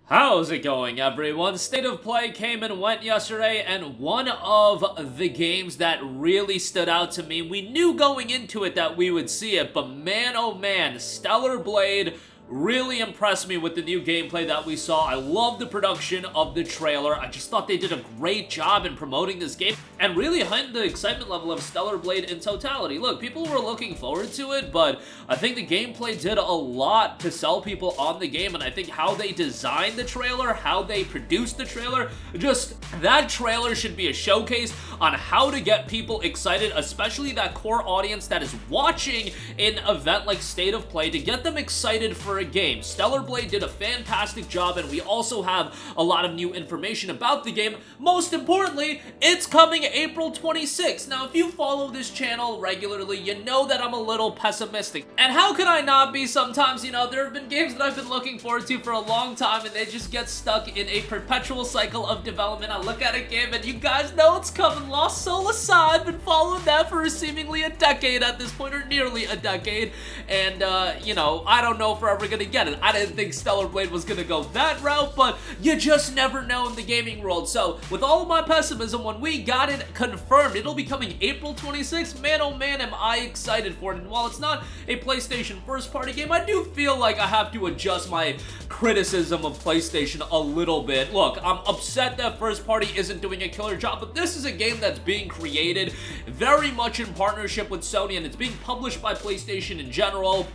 How's it going, everyone? State of Play came and went yesterday, and one of the games that really stood out to me, we knew going into it that we would see it, but man oh man, Stellar Blade really impressed me with the new gameplay that we saw. I love the production of the trailer. I just thought they did a great job in promoting this game and really heightened the excitement level of Stellar Blade in totality. Look, people were looking forward to it, but I think the gameplay did a lot to sell people on the game, and I think how they designed the trailer, how they produced the trailer, just that trailer should be a showcase on how to get people excited, especially that core audience that is watching an event like State of Play, to get them excited for a game. Stellar Blade did a fantastic job, and we also have a lot of new information about the game. Most importantly, it's coming April 26th. Now, if you follow this channel regularly, you know that I'm a little pessimistic. And how could I not be sometimes? You know, there have been games that I've been looking forward to for a long time, and they just get stuck in a perpetual cycle of development. I look at a game, and you guys know it's coming. Lost Soul aside, been following that for seemingly a decade at this point, or nearly a decade. And, you know, I don't know if we're ever gonna get it. I didn't think Stellar Blade was gonna go that route, but you just never know in the gaming world. So, with all of my pessimism, when we got it confirmed, it'll be coming April 26th, man oh man am I excited for it. And while it's not a PlayStation first-party game, I do feel like I have to adjust my criticism of PlayStation a little bit. Look, I'm upset that first party isn't doing a killer job, but this is a game that's being created very much in partnership with Sony, and it's being published by PlayStation in general.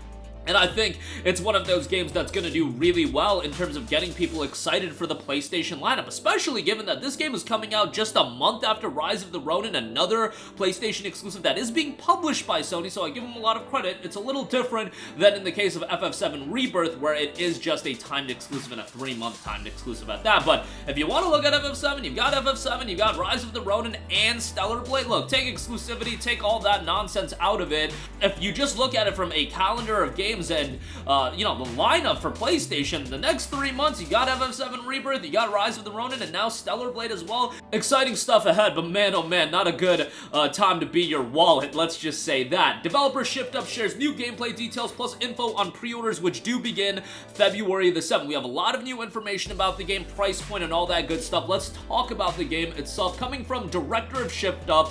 And I think it's one of those games that's going to do really well in terms of getting people excited for the PlayStation lineup, especially given that this game is coming out just a month after Rise of the Ronin, another PlayStation exclusive that is being published by Sony, so I give them a lot of credit. It's a little different than in the case of FF7 Rebirth, where it is just a timed exclusive and a 3-month timed exclusive at that. But if you want to look at FF7, you've got FF7, you've got Rise of the Ronin, and Stellar Blade. Look, take exclusivity, take all that nonsense out of it. If you just look at it from a calendar of games and, you know, the lineup for PlayStation, the next 3 months, you got FF7 Rebirth, you got Rise of the Ronin, and now Stellar Blade as well. Exciting stuff ahead, but man, oh man, not a good time to be your wallet, let's just say that. Developer Shift Up shares new gameplay details plus info on pre-orders, which do begin February the 7th. We have a lot of new information about the game, price point, and all that good stuff. Let's talk about the game itself. Coming from Director of Shift Up,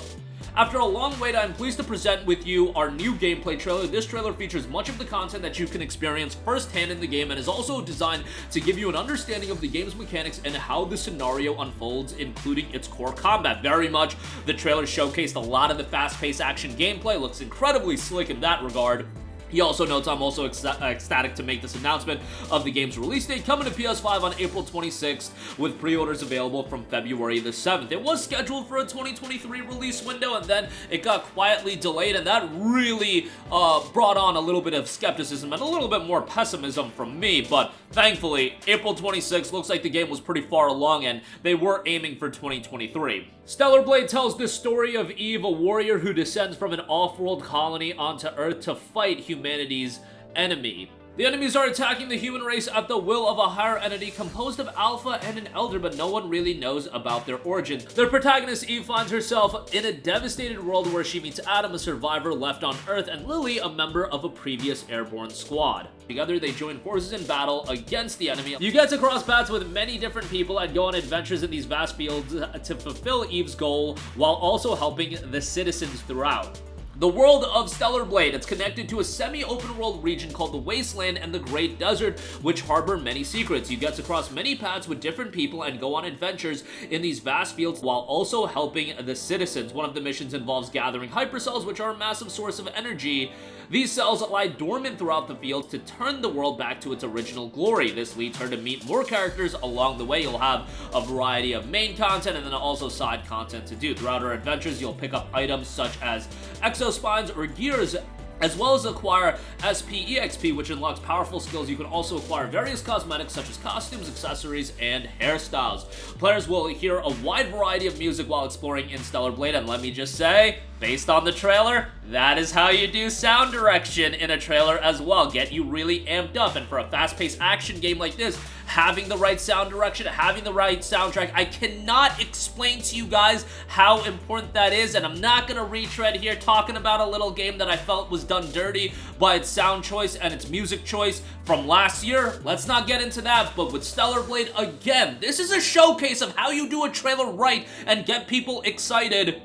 after a long wait, I'm pleased to present with you our new gameplay trailer. This trailer features much of the content that you can experience firsthand in the game and is also designed to give you an understanding of the game's mechanics and how the scenario unfolds, including its core combat. Very much, the trailer showcased a lot of the fast-paced action gameplay. Looks incredibly slick in that regard. He also notes I'm also ecstatic to make this announcement of the game's release date, coming to PS5 on April 26th, with pre-orders available from February the 7th. It was scheduled for a 2023 release window, and then it got quietly delayed, and that really brought on a little bit of skepticism and a little bit more pessimism from me, but thankfully, April 26th looks like the game was pretty far along, and they were aiming for 2023. Stellar Blade tells the story of Eve, a warrior who descends from an off-world colony onto Earth to fight humanity's enemy. The enemies are attacking the human race at the will of a higher entity composed of Alpha and an Elder, but no one really knows about their origin. Their protagonist, Eve, finds herself in a devastated world where she meets Adam, a survivor left on Earth, and Lily, a member of a previous airborne squad. Together, they join forces in battle against the enemy. You get to cross paths with many different people and go on adventures in these vast fields to fulfill Eve's goal, while also helping the citizens throughout. The world of Stellar Blade, it's connected to a semi-open world region called the Wasteland and the Great Desert, which harbor many secrets. You get to cross many paths with different people and go on adventures in these vast fields while also helping the citizens. One of the missions involves gathering hypercells, which are a massive source of energy. These cells lie dormant throughout the field to turn the world back to its original glory. This leads her to meet more characters along the way. You'll have a variety of main content and then also side content to do. Throughout her adventures, you'll pick up items such as exospines or gears, as well as acquire SP/EXP, which unlocks powerful skills. You can also acquire various cosmetics such as costumes, accessories, and hairstyles. Players will hear a wide variety of music while exploring in Stellar Blade, and let me just say, based on the trailer, that is how you do sound direction in a trailer as well. Get you really amped up, and for a fast-paced action game like this, having the right sound direction, having the right soundtrack. I cannot explain to you guys how important that is, and I'm not gonna retread here talking about a little game that I felt was done dirty by its sound choice and its music choice from last year. Let's not get into that, but with Stellar Blade, again, this is a showcase of how you do a trailer right and get people excited.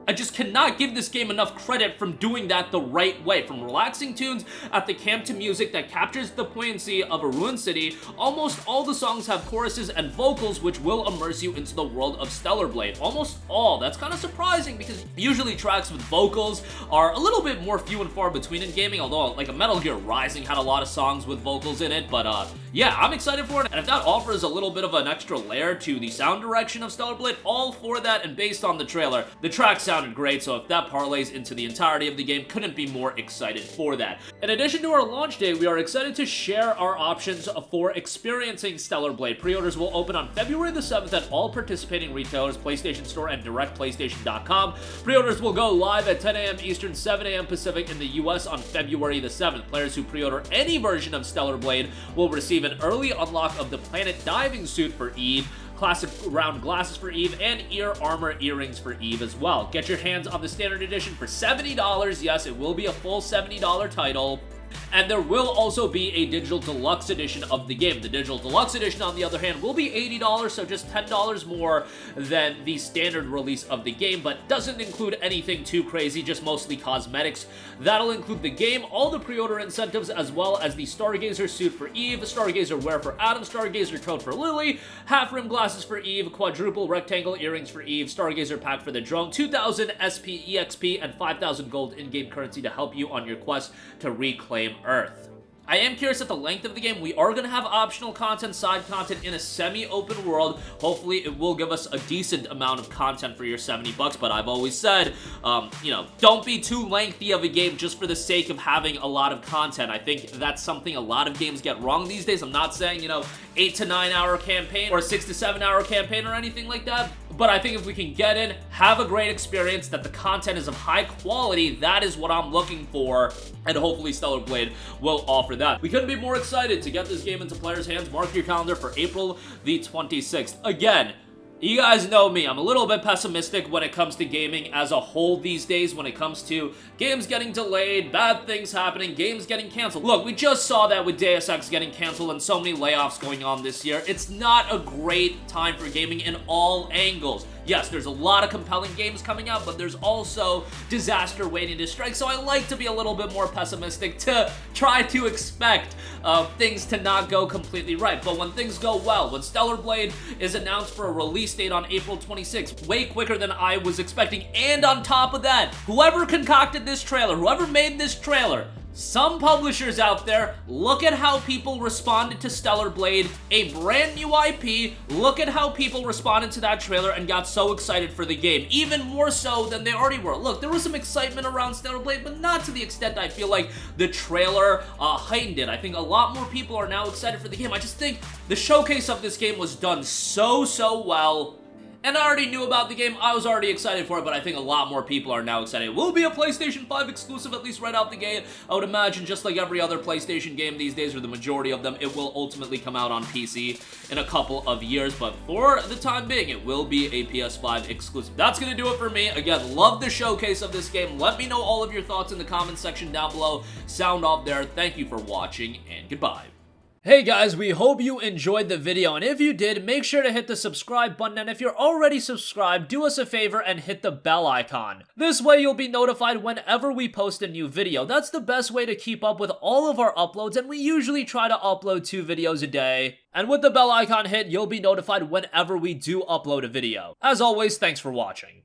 I just cannot give this game enough credit from doing that the right way. From relaxing tunes at the camp to music that captures the poignancy of a ruined city, almost all the songs have choruses and vocals which will immerse you into the world of Stellar Blade. Almost all. That's kind of surprising because usually tracks with vocals are a little bit more few and far between in gaming, although like a Metal Gear Rising had a lot of songs with vocals in it, but yeah, I'm excited for it, and if that offers a little bit of an extra layer to the sound direction of Stellar Blade, all for that, and based on the trailer, the track sounded great, so if that parlays into the entirety of the game, couldn't be more excited for that. In addition to our launch date, we are excited to share our options for experiencing Stellar Blade. Pre-orders will open on February the 7th at all participating retailers, PlayStation Store, and DirectPlaystation.com. Pre-orders will go live at 10 a.m. Eastern, 7 a.m. Pacific in the US on February the 7th. Players who pre-order any version of Stellar Blade will receive an early unlock of the Planet Diving Suit for Eve, classic round glasses for Eve, and ear armor earrings for Eve as well. Get your hands on the standard edition for $70. Yes, it will be a full $70 title. And there will also be a digital deluxe edition of the game. The digital deluxe edition, on the other hand, will be $80, so just $10 more than the standard release of the game, but doesn't include anything too crazy, just mostly cosmetics. That'll include the game, all the pre-order incentives, as well as the Stargazer suit for Eve, Stargazer wear for Adam, Stargazer coat for Lily, half-rim glasses for Eve, quadruple rectangle earrings for Eve, Stargazer pack for the drone, 2,000 SP EXP, and 5,000 gold in-game currency to help you on your quest to reclaim Earth. I am curious at the length of the game. We are going to have optional content, side content in a semi-open world. Hopefully it will give us a decent amount of content for your $70, but I've always said, you know, don't be too lengthy of a game just for the sake of having a lot of content. I think that's something a lot of games get wrong these days. I'm not saying, you know, 8 to 9 hour campaign or 6 to 7 hour campaign or anything like that, but I think if we can get in, have a great experience, that the content is of high quality, that is what I'm looking for, and hopefully Stellar Blade will offer that. We couldn't be more excited to get this game into players' hands. Mark your calendar for April the 26th. Again, you guys know me, I'm a little bit pessimistic when it comes to gaming as a whole these days, when it comes to games getting delayed, bad things happening, games getting canceled. Look, we just saw that with Deus Ex getting canceled and so many layoffs going on this year. It's not a great time for gaming in all angles. Yes, there's a lot of compelling games coming out, but there's also disaster waiting to strike, so I like to be a little bit more pessimistic to try to expect things to not go completely right. But when things go well, when Stellar Blade is announced for a release date on April 26th, way quicker than I was expecting, and on top of that, whoever concocted this trailer, whoever made this trailer, some publishers out there, look at how people responded to Stellar Blade, a brand new IP. Look at how people responded to that trailer and got so excited for the game, even more so than they already were. Look, there was some excitement around Stellar Blade, but not to the extent I feel like the trailer heightened it. I think a lot more people are now excited for the game. I just think the showcase of this game was done so well. And I already knew about the game, I was already excited for it, but I think a lot more people are now excited. It will be a PlayStation 5 exclusive, at least right out the gate. I would imagine, just like every other PlayStation game these days, or the majority of them, it will ultimately come out on PC in a couple of years, but for the time being, it will be a PS5 exclusive. That's gonna do it for me. Again, love the showcase of this game. Let me know all of your thoughts in the comments section down below. Sound off there. Thank you for watching, and goodbye. Hey guys, we hope you enjoyed the video, and if you did, make sure to hit the subscribe button, and if you're already subscribed, do us a favor and hit the bell icon. This way you'll be notified whenever we post a new video. That's the best way to keep up with all of our uploads, and we usually try to upload 2 videos a day. And with the bell icon hit, you'll be notified whenever we do upload a video. As always, thanks for watching.